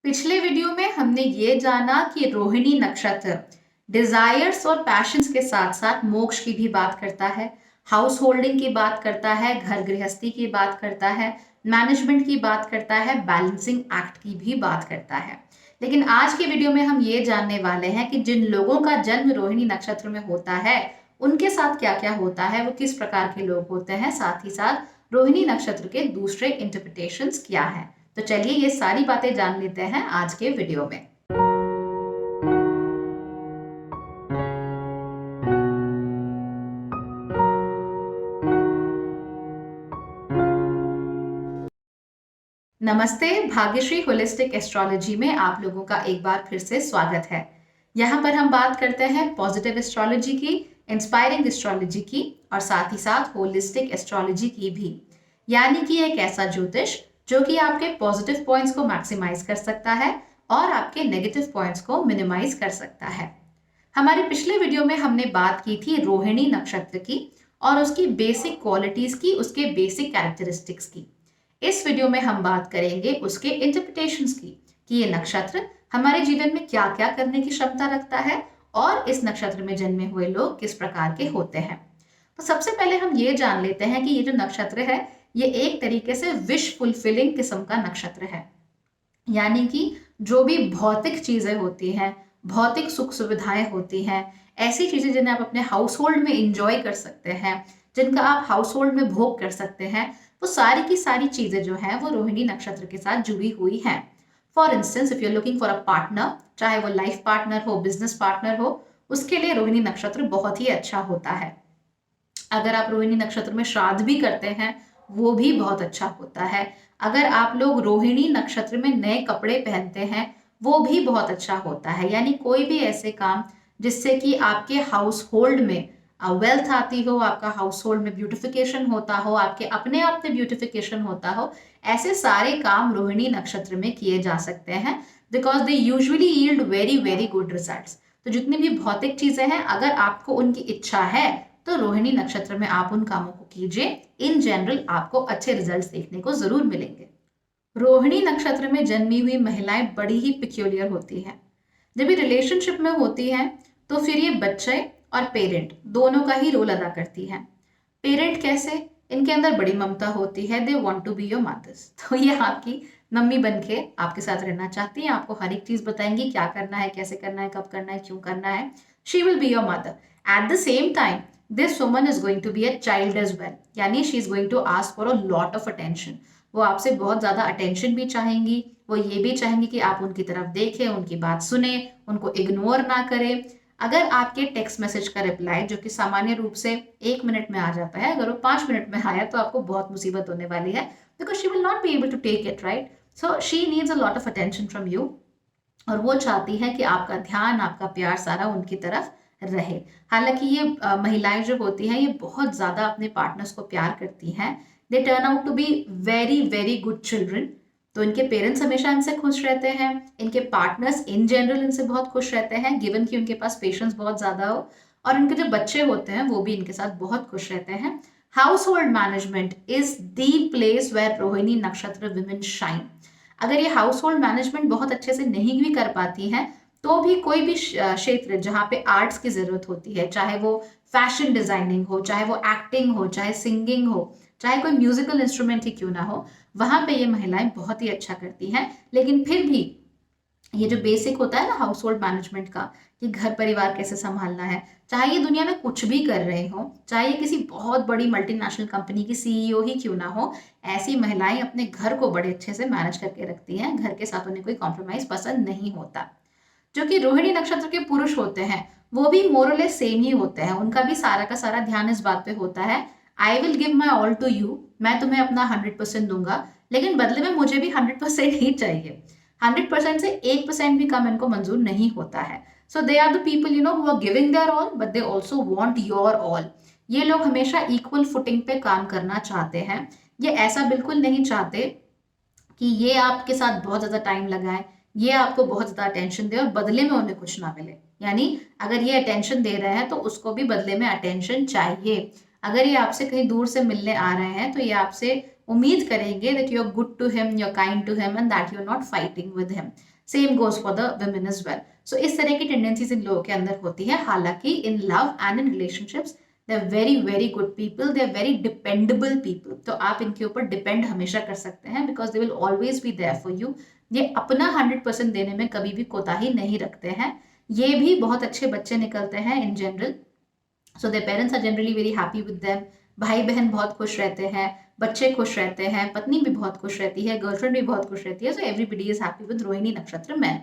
पिछले वीडियो में हमने ये जाना कि रोहिणी नक्षत्र डिजायर्स और पैशंस के साथ साथ मोक्ष की भी बात करता है, हाउस होल्डिंग की बात करता है, घर गृहस्थी की बात करता है, मैनेजमेंट की बात करता है, बैलेंसिंग एक्ट की भी बात करता है। लेकिन आज के वीडियो में हम ये जानने वाले हैं कि जिन लोगों का जन्म रोहिणी नक्षत्र में होता है उनके साथ क्या क्या होता है, वो किस प्रकार के लोग होते हैं, साथ ही साथ रोहिणी नक्षत्र के दूसरे इंटरप्रिटेशंस क्या हैं। तो चलिए ये सारी बातें जान लेते हैं आज के वीडियो में। नमस्ते, भाग्यश्री होलिस्टिक एस्ट्रोलॉजी में आप लोगों का एक बार फिर से स्वागत है। यहाँ पर हम बात करते हैं पॉजिटिव एस्ट्रोलॉजी की, इंस्पायरिंग एस्ट्रोलॉजी की और साथ ही साथ होलिस्टिक एस्ट्रोलॉजी की भी। यानी कि एक ऐसा ज्योतिष जो कि आपके पॉजिटिव पॉइंट्स को मैक्सिमाइज कर सकता है और आपके नेगेटिव पॉइंट्स को मिनिमाइज कर सकता है। हमारे पिछले वीडियो में हमने बात की थी रोहिणी नक्षत्र की और उसकी बेसिक क्वालिटीज की, उसके बेसिक कैरेक्टरिस्टिक्स की। इस वीडियो में हम बात करेंगे उसके इंटरप्रिटेशंस की कि ये नक्षत्र हमारे जीवन में क्या क्या करने की क्षमता रखता है और इस नक्षत्र में जन्मे हुए लोग किस प्रकार के होते हैं। तो सबसे पहले हम ये जान लेते हैं कि ये जो नक्षत्र है ये एक तरीके से विश फुलफिलिंग किस्म का नक्षत्र है। यानी कि जो भी भौतिक चीजें होती हैं, भौतिक सुख सुविधाएं होती हैं, ऐसी चीजें जिन्हें आप अपने हाउस होल्ड में इंजॉय कर सकते हैं, जिनका आप हाउस होल्ड में भोग कर सकते हैं, वो सारी की सारी चीजें जो हैं वो रोहिणी नक्षत्र के साथ जुड़ी हुई हैं। For instance, if you are looking for a partner, चाहे वो लाइफ पार्टनर हो, बिजनेस पार्टनर हो, उसके लिए रोहिणी नक्षत्र बहुत ही अच्छा होता है। अगर आप रोहिणी नक्षत्र में श्राद्ध भी करते हैं वो भी बहुत अच्छा होता है। अगर आप लोग रोहिणी नक्षत्र में नए कपड़े पहनते हैं वो भी बहुत अच्छा होता है। यानी कोई भी ऐसे काम जिससे कि आपके हाउस होल्ड में वेल्थ आती हो, आपका हाउस होल्ड में ब्यूटिफिकेशन होता हो, आपके अपने आप में ब्यूटिफिकेशन होता हो, ऐसे सारे काम रोहिणी नक्षत्र में किए जा सकते हैं because they usually yield very very good results. तो जितनी भी भौतिक चीजें हैं, अगर आपको उनकी इच्छा है तो रोहिणी नक्षत्र में आप उन कामों को कीजिए। इन जनरल आपको अच्छे रिजल्ट्स देखने को जरूर मिलेंगे। रोहिणी नक्षत्र में जन्मी हुई महिलाएं बड़ी ही पिक्यूलियर होती हैं। जब ये रिलेशनशिप में होती हैं तो फिर ये बच्चे और पेरेंट दोनों का ही रोल अदा करती हैं। पेरेंट कैसे? इनके अंदर बड़ी ममता होती है, they want to be your mothers. तो ये आपकी मम्मी बन के आपके साथ रहना चाहती हैं, आपको हर एक चीज बताएंगी, क्या करना है, कैसे करना है, कब करना है, क्यों करना है। She will be your mother. At the same time this woman is going to be a child as well. यानी she is going to ask for a lot of attention. वो आपसे बहुत ज्यादा अटेंशन भी चाहेंगी। वो ये भी चाहेंगी कि आप उनकी तरफ देखें, उनकी बात सुने, उनको इग्नोर ना करें। अगर आपके टेक्स्ट मैसेज का रिप्लाई जो कि सामान्य रूप से 1 मिनट में आ जाता है, अगर वो 5 मिनट में आया तो आपको बहुत मुसीबत होने वाली है, because she will not be able to take it, right. So she needs a lot of attention from you. और वो चाहती है कि आपका ध्यान, आपका प्यार सारा उनकी तरफ रहे। हालांकि ये महिलाएं जो होती हैं ये बहुत ज्यादा अपने पार्टनर्स को प्यार करती हैं। They turn out to be very very good children. तो इनके पेरेंट्स हमेशा इनसे खुश रहते हैं, इनके पार्टनर्स इन जनरल इनसे बहुत खुश रहते हैं, गिवन कि उनके पास पेशेंस बहुत ज्यादा हो। और इनके जो बच्चे होते हैं वो भी इनके साथ बहुत खुश रहते हैं। Household management is the place where Rohini nakshatra women shine. अगर ये हाउस होल्ड मैनेजमेंट बहुत अच्छे से नहीं भी कर पाती हैं तो भी कोई भी क्षेत्र जहाँ पे आर्ट्स की जरूरत होती है, चाहे वो फैशन डिजाइनिंग हो, चाहे वो एक्टिंग हो, चाहे सिंगिंग हो, चाहे कोई म्यूजिकल इंस्ट्रूमेंट ही क्यों ना हो, वहां पे ये महिलाएं बहुत ही अच्छा करती हैं। लेकिन फिर भी ये जो बेसिक होता है ना हाउस होल्ड मैनेजमेंट का, कि घर परिवार कैसे संभालना है, चाहे ये दुनिया में कुछ भी कर रहे हो, चाहे ये किसी बहुत बड़ी मल्टीनेशनल कंपनी की सीईओ ही क्यों ना हो, ऐसी महिलाएं अपने घर को बड़े अच्छे से मैनेज करके रखती हैं। घर के साथ उन्हें कोई कॉम्प्रोमाइज पसंद नहीं होता। जो कि रोहिणी नक्षत्र के पुरुष होते हैं वो भी मोरलेस सेम ही होते हैं। उनका भी सारा का सारा ध्यान इस बात पे होता है, I will give my all to you, मैं तुम्हें अपना 100% दूंगा, लेकिन बदले में मुझे भी 100% ही चाहिए। 100% से 1% भी कम इनको मंजूर नहीं होता है। So they are the people you know who are giving their all but they also want your all. ये लोग हमेशा इक्वल फुटिंग पे काम करना चाहते हैं। ये ऐसा बिल्कुल नहीं चाहते कि ये आपके साथ बहुत ज्यादा टाइम लगाए, ये आपको बहुत ज्यादा अटेंशन दे और बदले में उन्हें कुछ ना मिले। यानी अगर ये अटेंशन दे रहे हैं तो उसको भी बदले में अटेंशन चाहिए। अगर ये आपसे कहीं दूर से मिलने आ रहे हैं तो ये आपसे उम्मीद करेंगे that you are good to him, you are kind to him and that you are not fighting with him. Same goes for the women as well. So इस तरह की टेंडेंसीज इन लोगों के अंदर होती है। हालांकि in love and in relationships they are very very good people, they are very dependable people. तो आप इनके ऊपर डिपेंड हमेशा कर सकते हैं because they will always be there for you. ये अपना 100% देने में कभी भी कोताही नहीं रखते हैं। ये भी बहुत अच्छे बच्चे निकलते हैं in general. So their parents are generally very happy with them. भाई बहन बहुत खुश रहते हैं, बच्चे खुश रहते हैं, पत्नी भी बहुत खुश रहती है, गर्लफ्रेंड भी बहुत खुश रहती है। So everybody is happy with Rohini नक्षत्र मैन।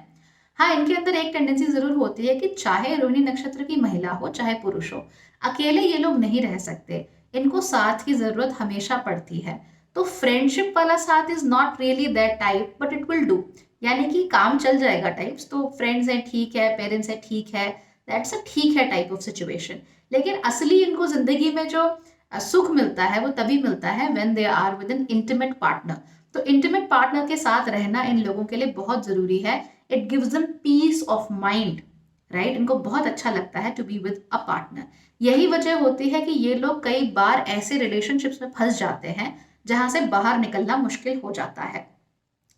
हाँ, इनके अंदर एक टेंडेंसी जरूर होती है कि चाहे रोहिणी नक्षत्र की महिला हो चाहे पुरुष हो, अकेले ये लोग नहीं रह सकते। इनको साथ की जरूरत हमेशा पड़ती है। तो फ्रेंडशिप वाला साथ is not really that type but it will do, यानी कि काम चल जाएगा टाइप्स। तो फ्रेंड्स है ठीक है, पेरेंट्स है ठीक है, दैट्स अ ठीक है टाइप ऑफ सिचुएशन। लेकिन असली इनको जिंदगी में जो सुख मिलता है वो तभी मिलता है when they are with an intimate partner. तो इंटीमेट पार्टनर के साथ रहना इन लोगों के लिए बहुत जरूरी है। It gives them peace of mind, right. इनको बहुत अच्छा लगता है to be with a partner. यही वजह होती है कि ये लोग कई बार ऐसे रिलेशनशिप्स में फंस जाते हैं जहां से बाहर निकलना मुश्किल हो जाता है।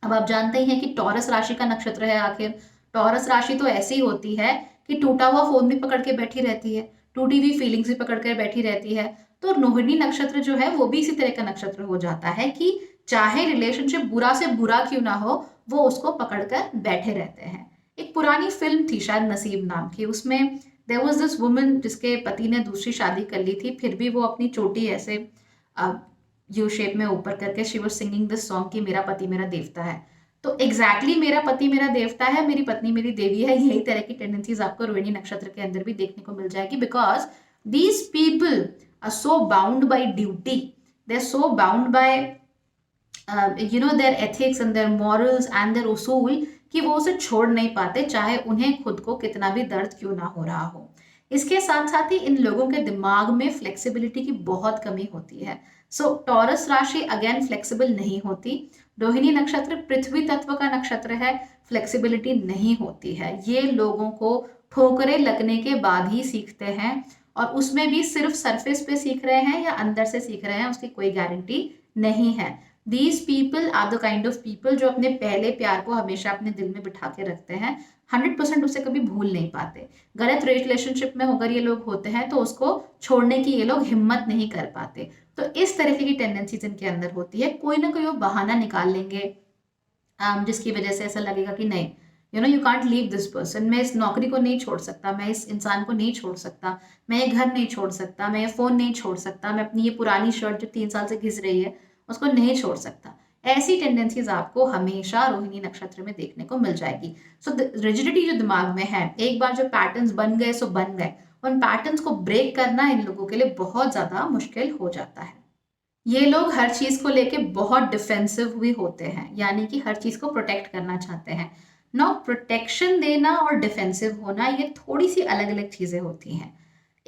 अब आप जानते ही हैं कि टॉरस राशि का नक्षत्र है आखिर। टॉरस राशि तो ऐसी होती है कि टूटा हुआ फोन भी पकड़ के बैठी रहती है, टूटी हुई फीलिंग्स भी पकड़ कर बैठी रहती है। तो रोहिणी नक्षत्र जो है वो भी इसी तरह का नक्षत्र हो जाता है कि चाहे रिलेशनशिप बुरा से बुरा क्यों ना हो, वो उसको पकड़कर बैठे रहते हैं। एक पुरानी फिल्म थी शायद नसीब नाम की, उसमें देयर वाज दिस वुमन जिसके पति ने दूसरी शादी कर ली थी, फिर भी वो अपनी चोटी ऐसे यू शेप में ऊपर करके she was singing this song कि मेरा पति मेरा देवता है। तो एग्जैक्टली मेरा पति मेरा देवता है, मेरी पत्नी मेरी देवी है, यही तरह की टेंडेंसीज आपको रोहिणी नक्षत्र के अंदर भी देखने को मिल जाएगी। Because these people are so bound by duty, they are so bound by their ethics and their morals and their उसूल कि वो उसे छोड़ नहीं पाते, चाहे उन्हें खुद को कितना भी दर्द क्यों ना हो रहा हो। इसके साथ साथ ही इन लोगों के दिमाग में फ्लेक्सिबिलिटी की बहुत कमी होती है। सो टॉरस राशि अगेन फ्लेक्सिबल नहीं होती। रोहिणी नक्षत्र पृथ्वी तत्व का नक्षत्र है, फ्लेक्सिबिलिटी नहीं होती है। ये लोगों को ठोकरें लगने के बाद ही सीखते हैं, और उसमें भी सिर्फ सरफेस पे सीख रहे हैं या अंदर से सीख रहे हैं उसकी कोई गारंटी नहीं है। These people are the kind of people जो अपने पहले प्यार को हमेशा अपने दिल में बिठा के रखते हैं, 100% उसे कभी भूल नहीं पाते। गलत रिलेशनशिप में अगर ये लोग होते हैं तो उसको छोड़ने की ये लोग हिम्मत नहीं कर पाते। तो इस तरीके की टेंडेंसीज इनके अंदर होती है। कोई ना कोई वो बहाना निकाल लेंगे जिसकी वजह से ऐसा लगेगा कि नहीं, you can't leave this person. मैं इस नौकरी को नहीं छोड़ सकता, मैं इस इंसान को नहीं छोड़ सकता, मैं ये घर नहीं छोड़ सकता, मैं ये फोन नहीं छोड़ सकता, मैं अपनी ये पुरानी शर्ट जो 3 साल से घिस रही है उसको नहीं छोड़ सकता। ऐसी टेंडेंसीज आपको हमेशा रोहिणी नक्षत्र में देखने को मिल जाएगी। सो रिजिडिटी जो दिमाग में है, एक बार जो पैटर्न्स बन गए सो बन गए, उन पैटर्न्स को ब्रेक करना इन लोगों के लिए बहुत ज्यादा मुश्किल हो जाता है। ये लोग हर चीज को लेके बहुत डिफेंसिव भी होते हैं, यानी कि हर चीज को प्रोटेक्ट करना चाहते हैं। नो, प्रोटेक्शन देना और डिफेंसिव होना ये थोड़ी सी अलग अलग चीजें होती हैं।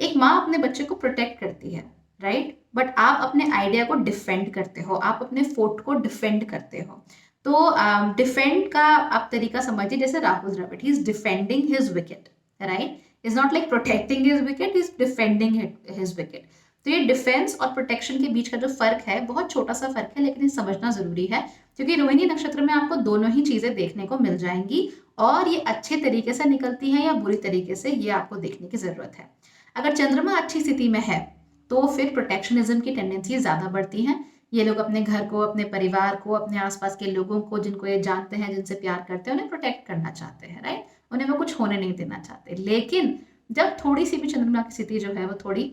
एक माँ अपने बच्चे को प्रोटेक्ट करती है, राइट, बट आप अपने आइडिया को डिफेंड करते हो, आप अपने फोर्ट को डिफेंड करते हो। तो डिफेंड का आप तरीका समझिए, जैसे Rahul Dravid, he is defending his wicket, right, is not like protecting his wicket, is defending his wicket. तो ये डिफेंस और प्रोटेक्शन के बीच का जो फर्क है बहुत छोटा सा फर्क है, लेकिन ये समझना जरूरी है क्योंकि रोहिणी नक्षत्र में आपको दोनों ही चीजें देखने को मिल जाएंगी, और ये अच्छे तरीके से निकलती हैं या बुरी तरीके से, ये आपको देखने की जरूरत है। अगर चंद्रमा अच्छी स्थिति में है तो फिर प्रोटेक्शनिज्म की टेंडेंसी ज्यादा बढ़ती हैं। ये लोग अपने घर को, अपने परिवार को, अपने आसपास के लोगों को जिनको ये जानते हैं, जिनसे प्यार करते हैं, उन्हें प्रोटेक्ट करना चाहते हैं, राइट, उन्हें वो कुछ होने नहीं देना चाहते। लेकिन जब थोड़ी सी भी चंद्रमा की स्थिति जो है वो थोड़ी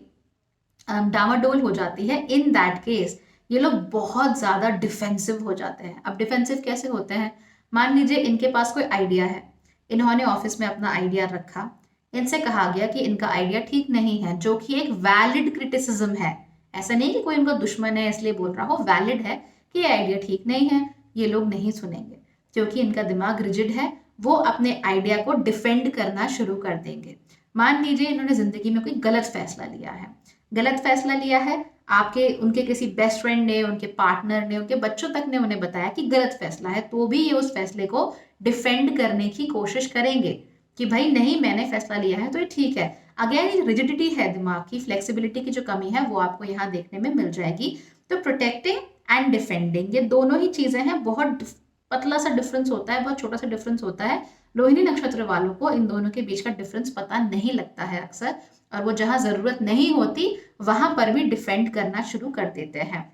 डामाडोल हो जाती है, इन दैट केस ये लोग बहुत ज्यादा डिफेंसिव हो जाते हैं। अब डिफेंसिव कैसे होते हैं? मान लीजिए इनके पास कोई आइडिया है, इन्होंने ऑफिस में अपना आइडिया रखा, इनसे कहा गया कि इनका आइडिया ठीक नहीं है, जो कि एक वैलिड क्रिटिसिज्म है। ऐसा नहीं कि कोई इनका दुश्मन है इसलिए बोल रहा हो, वैलिड है कि ये आइडिया ठीक नहीं है। ये लोग नहीं सुनेंगे क्योंकि इनका दिमाग रिजिड है, वो अपने आइडिया को डिफेंड करना शुरू कर देंगे। मान लीजिए इन्होंने जिंदगी में कोई गलत फैसला लिया है, गलत फैसला लिया है, आपके उनके किसी बेस्ट फ्रेंड ने, उनके पार्टनर ने, उनके बच्चों तक ने उन्हें बताया कि गलत फैसला है, तो भी ये उस फैसले को डिफेंड करने की कोशिश करेंगे कि भाई नहीं, मैंने फैसला लिया है तो ये ठीक है। अगेन ये रिजिडिटी है, दिमाग की फ्लेक्सिबिलिटी की जो कमी है वो आपको यहाँ देखने में मिल जाएगी। तो प्रोटेक्टिंग एंड डिफेंडिंग, ये दोनों ही चीजें हैं। बहुत पतला सा डिफरेंस होता है, बहुत छोटा सा डिफरेंस होता है। रोहिणी नक्षत्र वालों को इन दोनों के बीच का डिफरेंस पता नहीं लगता है अक्सर, और वो जहां जरूरत नहीं होती वहां पर भी डिफेंड करना शुरू कर देते हैं।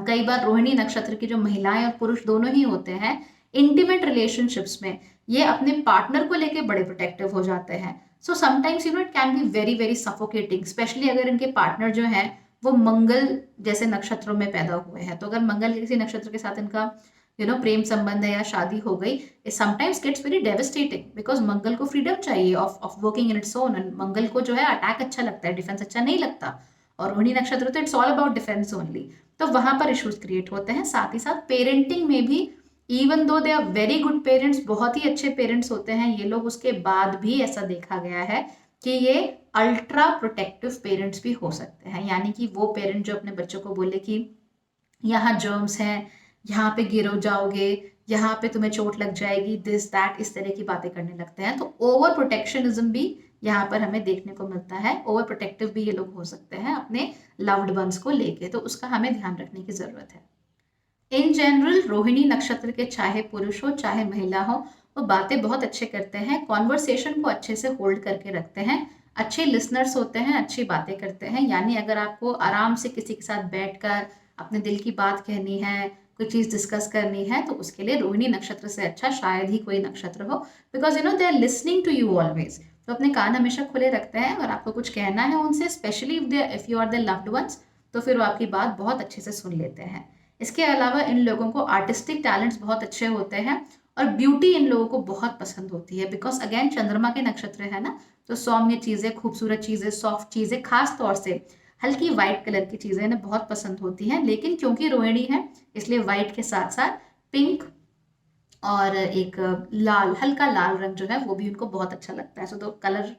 कई बार रोहिणी नक्षत्र की जो महिलाएं और पुरुष दोनों ही होते हैं, इंटीमेट रिलेशनशिप्स में ये अपने पार्टनर को लेके बड़े प्रोटेक्टिव हो जाते हैं। So sometimes it can be very very suffocating, specially अगर इनके पार्टनर जो है वो मंगल जैसे नक्षत्रों में पैदा हुए हैं। तो अगर मंगल किसी नक्षत्र के साथ इनका प्रेम संबंध है या शादी हो गई, it sometimes gets very devastating, because Mangal को फ्रीडम चाहिए of working in its own. Mangal को जो है अटैक अच्छा लगता है, डिफेंस अच्छा नहीं लगता। और रोहिणी नक्षत्र तो it's all about defence only. तो वहां पर इश्यूज क्रिएट होते हैं। साथ ही साथ पेरेंटिंग में भी, even though they are very good parents, बहुत ही अच्छे पेरेंट्स होते हैं ये लोग, उसके बाद भी ऐसा देखा गया है कि ये अल्ट्रा प्रोटेक्टिव पेरेंट्स भी हो सकते हैं। यानी कि वो पेरेंट जो अपने बच्चों को बोले कि यहाँ जर्म्स हैं, यहाँ पे गिरो जाओगे, यहाँ पे तुम्हें चोट लग जाएगी, दिस दैट, इस तरह की बातें करने लगते हैं। तो ओवर प्रोटेक्शनिज्म भी यहाँ पर हमें देखने को मिलता है। ओवर प्रोटेक्टिव भी ये लोग हो सकते हैं अपने लव्ड वंस को लेके, तो उसका हमें ध्यान रखने की जरूरत है। इन जनरल रोहिणी नक्षत्र के चाहे पुरुष हो चाहे महिला हो, वो बातें बहुत अच्छे करते हैं, कॉन्वर्सेशन को अच्छे से होल्ड करके रखते हैं, अच्छे लिसनर्स होते हैं, अच्छी बातें करते हैं। यानी अगर आपको आराम से किसी के साथ बैठकर अपने दिल की बात कहनी है, कोई चीज डिस्कस करनी है, तो उसके लिए रोहिणी नक्षत्र से अच्छा शायद ही कोई नक्षत्र हो, because they are listening to you always. तो अपने कान हमेशा खुले रखते हैं, और आपको कुछ कहना है उनसे, specially if you are the loved ones, तो फिर वो आपकी बात बहुत अच्छे से सुन लेते हैं। इसके अलावा इन लोगों को आर्टिस्टिक टैलेंट्स बहुत अच्छे होते हैं, और ब्यूटी इन लोगों को बहुत पसंद होती है, बिकॉज अगेन चंद्रमा के नक्षत्र है ना, तो सौम्य चीजें, खूबसूरत चीजें, सॉफ्ट चीजें, खास तौर से हल्की व्हाइट कलर की चीजें इन्हें बहुत पसंद होती हैं। लेकिन क्योंकि रोहिणी है, इसलिए व्हाइट के साथ साथ पिंक और एक लाल, हल्का लाल रंग जो है वो भी उनको बहुत अच्छा लगता है। So the colour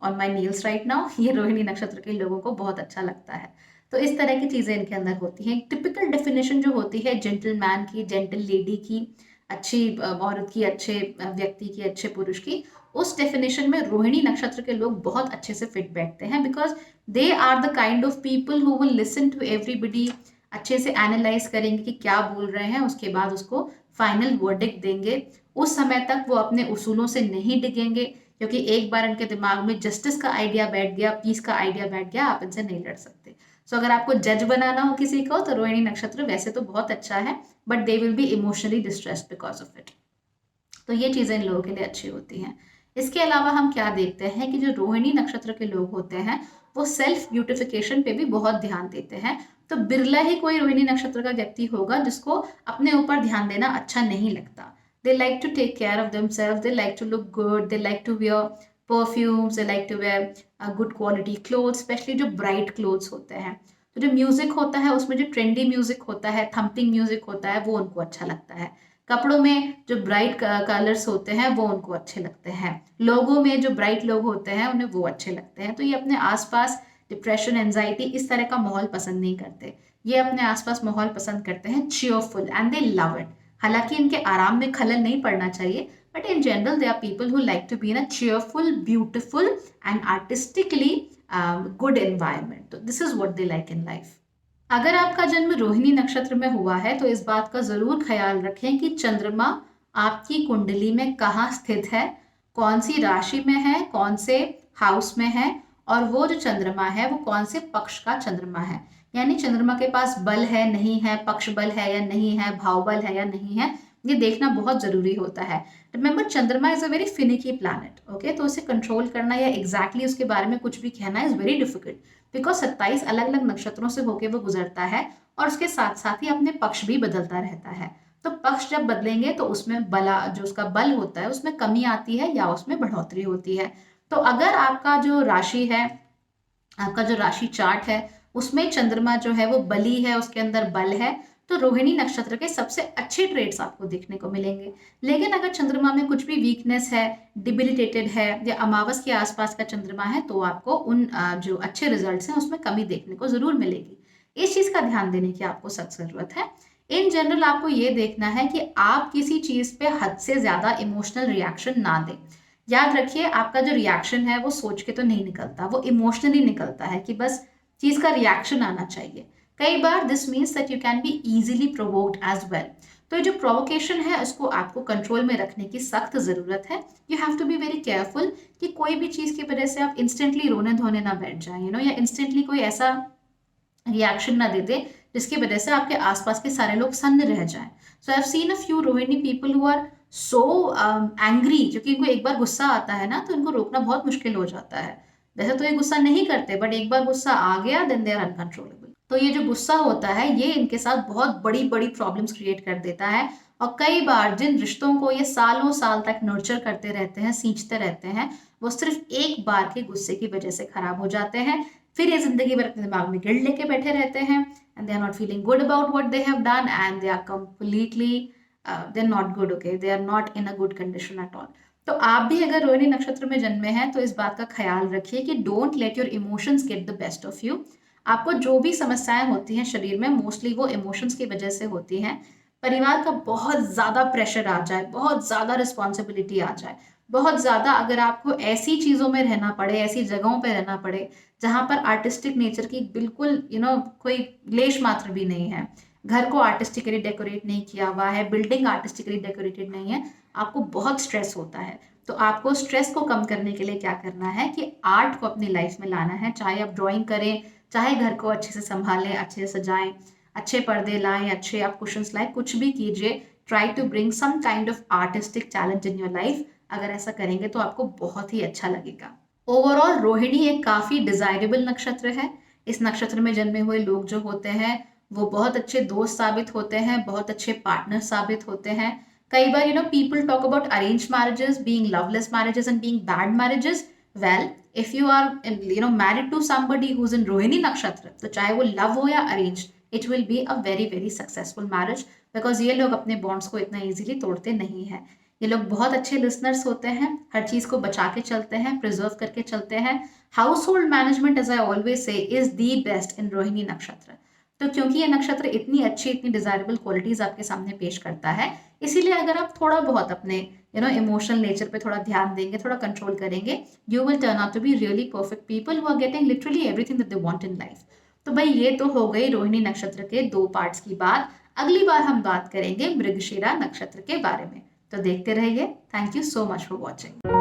on my Niels right now, ये रोहिणी नक्षत्र के लोगों को बहुत अच्छा लगता है। तो इस तरह की चीजें इनके अंदर होती हैं। टिपिकल डेफिनेशन जो होती है जेंटलमैन की, जेंटल लेडी की, अच्छी औरत की, अच्छे व्यक्ति की, अच्छे पुरुष की, उस डेफिनेशन में रोहिणी नक्षत्र के लोग बहुत अच्छे से फिट बैठते हैं, because they are the kind of people who will listen to everybody, अच्छे से एनालाइज करेंगे कि क्या बोल रहे हैं, उसके बाद उसको फाइनल वर्डिक्ट देंगे। उस समय तक वो अपने उसूलों से नहीं डिगेंगे, क्योंकि एक बार इनके दिमाग में जस्टिस का आइडिया बैठ गया, पीस का आइडिया बैठ गया, आप इनसे नहीं लड़ सकते। सो अगर आपको जज बनाना हो किसी को, तो रोहिणी नक्षत्र वैसे तो बहुत अच्छा है, but they will be emotionally distressed because of it. तो ये चीजें इन लोगों के लिए अच्छी होती हैं। इसके अलावा हम क्या देखते हैं कि जो रोहिणी नक्षत्र के लोग होते हैं वो सेल्फ ब्यूटिफिकेशन पे भी बहुत ध्यान देते हैं। तो बिरला ही कोई रोहिणी नक्षत्र का व्यक्ति होगा जिसको अपने ऊपर ध्यान देना अच्छा नहीं लगता। They like to take care of themselves, they like to look good, they like to wear perfumes, they like to wear good quality clothes, specially जो ब्राइट क्लोथ्स होते हैं। तो जो म्यूजिक होता है उसमें जो ट्रेंडी म्यूजिक होता है, थम्पिंग म्यूजिक होता है, वो उनको अच्छा लगता है। कपड़ों में जो ब्राइट कलर्स होते हैं वो उनको अच्छे लगते हैं। लोगों में जो ब्राइट लोग होते हैं उन्हें वो अच्छे लगते हैं। तो ये अपने आसपास डिप्रेशन, एंजाइटी, इस तरह का माहौल पसंद नहीं करते। ये अपने आसपास माहौल पसंद करते हैं cheerful, and they love it. हालांकि इनके आराम में खलल नहीं पड़ना चाहिए, but in general they are people who like to be in a cheerful, beautiful and artistically good environment. तो this is what they like in life. अगर आपका जन्म रोहिणी नक्षत्र में हुआ है तो इस बात का जरूर ख्याल रखें कि चंद्रमा आपकी कुंडली में कहाँ स्थित है, कौन सी राशि में है, कौन से हाउस में है, और वो जो चंद्रमा है वो कौन से पक्ष का चंद्रमा है। यानी चंद्रमा के पास बल है नहीं है, पक्ष बल है या नहीं है, भाव बल है या नहीं है, ये देखना बहुत जरूरी होता है। रिमेंबर, चंद्रमा is a very finicky planet, okay. तो उसे कंट्रोल करना या एग्जैक्टली उसके बारे में कुछ भी कहना इज वेरी डिफिकल्ट, बिकॉज 27 अलग अलग नक्षत्रों से होके वो गुजरता है, और उसके साथ साथ ही अपने पक्ष भी बदलता रहता है। तो पक्ष जब बदलेंगे तो उसमें बला, जो उसका बल होता है उसमें कमी आती है या उसमें बढ़ोतरी होती है। तो अगर आपका जो राशि है, आपका जो राशि चार्ट है, उसमें चंद्रमा जो है वो बली है, उसके अंदर बल है, तो रोहिणी नक्षत्र के सबसे अच्छे ट्रेड्स आपको देखने को मिलेंगे। लेकिन अगर चंद्रमा में कुछ भी वीकनेस है, डिबिलिटेटेड है, या अमावस के आसपास का चंद्रमा है, तो आपको उन जो अच्छे रिजल्ट्स हैं उसमें कमी देखने को जरूर मिलेगी। इस चीज का ध्यान देने की आपको सख्त जरूरत है। इन जनरल आपको ये देखना है कि आप किसी चीज पे हद से ज्यादा इमोशनल रिएक्शन ना दें। याद रखिए, आपका जो रिएक्शन है वो सोच के तो नहीं निकलता, वो इमोशनली निकलता है कि बस चीज का रिएक्शन आना चाहिए। कई बार this means that you can be easily provoked as well. तो ये जो प्रोवोकेशन है उसको आपको कंट्रोल में रखने की सख्त ज़रूरत है। You have to be very careful कि कोई भी चीज़ की वजह से आप इंस्टेंटली रोने धोने ना बैठ जाए, या इंस्टेंटली कोई ऐसा रिएक्शन ना दे दे जिसकी वजह से आपके आसपास के सारे लोग सन्न रह जाएं। So I have seen a few Rohini people who are so angry, क्योंकि इनको एक बार गुस्सा आता है ना तो इनको रोकना बहुत मुश्किल हो जाता है। वैसे तो ये गुस्सा नहीं करते, बट एक बार गुस्सा आ गया देन दे आर अनकंट्रोलेबल। तो ये जो गुस्सा होता है ये इनके साथ बहुत बड़ी बड़ी प्रॉब्लम्स क्रिएट कर देता है। और कई बार जिन रिश्तों को ये सालों साल तक नर्चर करते रहते हैं, सींचते रहते हैं, वो सिर्फ एक बार के गुस्से की वजह से खराब हो जाते हैं। फिर ये जिंदगी भर अपने दिमाग में गिल्ट लेके बैठे रहते हैं and they are not feeling good about what they have done and they are completely they are not good, okay, they are not in a good condition at all. तो आप भी अगर रोहिणी नक्षत्र में जन्मे हैं तो इस बात का ख्याल रखिए कि don't let your emotions get the best of you. आपको जो भी समस्याएं होती हैं शरीर में, मोस्टली वो इमोशंस की वजह से होती हैं। परिवार का बहुत ज़्यादा प्रेशर आ जाए, बहुत ज़्यादा रिस्पॉन्सिबिलिटी आ जाए, बहुत ज़्यादा अगर आपको ऐसी चीज़ों में रहना पड़े, ऐसी जगहों पे रहना पड़े जहाँ पर आर्टिस्टिक नेचर की बिल्कुल कोई लेश मात्र भी नहीं है, घर को आर्टिस्टिकली डेकोरेट नहीं किया हुआ है, बिल्डिंग आर्टिस्टिकली डेकोरेटेड नहीं है, आपको बहुत स्ट्रेस होता है। तो आपको स्ट्रेस को कम करने के लिए क्या करना है कि आर्ट को अपनी लाइफ में लाना है। चाहे आप ड्राइंग करें, चाहे घर को अच्छे से संभालें, अच्छे से सजाएं, अच्छे पर्दे लाएं, अच्छे आप कुशन्स लाएं, कुछ भी कीजिए, try to bring some kind of artistic challenge in your life. अगर ऐसा करेंगे तो आपको बहुत ही अच्छा लगेगा। ओवरऑल रोहिणी एक काफ़ी डिजायरेबल नक्षत्र है। इस नक्षत्र में जन्मे हुए लोग जो होते हैं वो बहुत अच्छे दोस्त साबित होते हैं, बहुत अच्छे पार्टनर साबित होते हैं। कई बार people talk about arrange marriages being loveless marriages and being bad marriages. Well, if you are married to somebody who is in Rohini नक्षत्र, तो चाहे वो लव हो या arrange, it will be a very very successful marriage, because ये लोग अपने bonds को इतना इजीली तोड़ते नहीं है। ये लोग बहुत अच्छे लिसनर्स होते हैं, हर चीज़ को बचा के चलते हैं, प्रिजर्व करके चलते हैं। Household management, as I always say, is the best in Rohini नक्षत्र। तो क्योंकि ये नक्षत्र इतनी अच्छी, इतनी डिजायरेबल क्वालिटीज आपके सामने पेश करता है, इसीलिए अगर आप थोड़ा बहुत अपने इमोशनल नेचर पे थोड़ा ध्यान देंगे, थोड़ा कंट्रोल करेंगे, you will turn out to be really perfect people who are getting literally everything that they want in life. तो भाई ये तो हो गई रोहिणी नक्षत्र के 2 पार्ट्स की बात। अगली बार हम बात करेंगे मृगशिरा नक्षत्र के बारे में। तो देखते रहिए। Thank you so much for watching.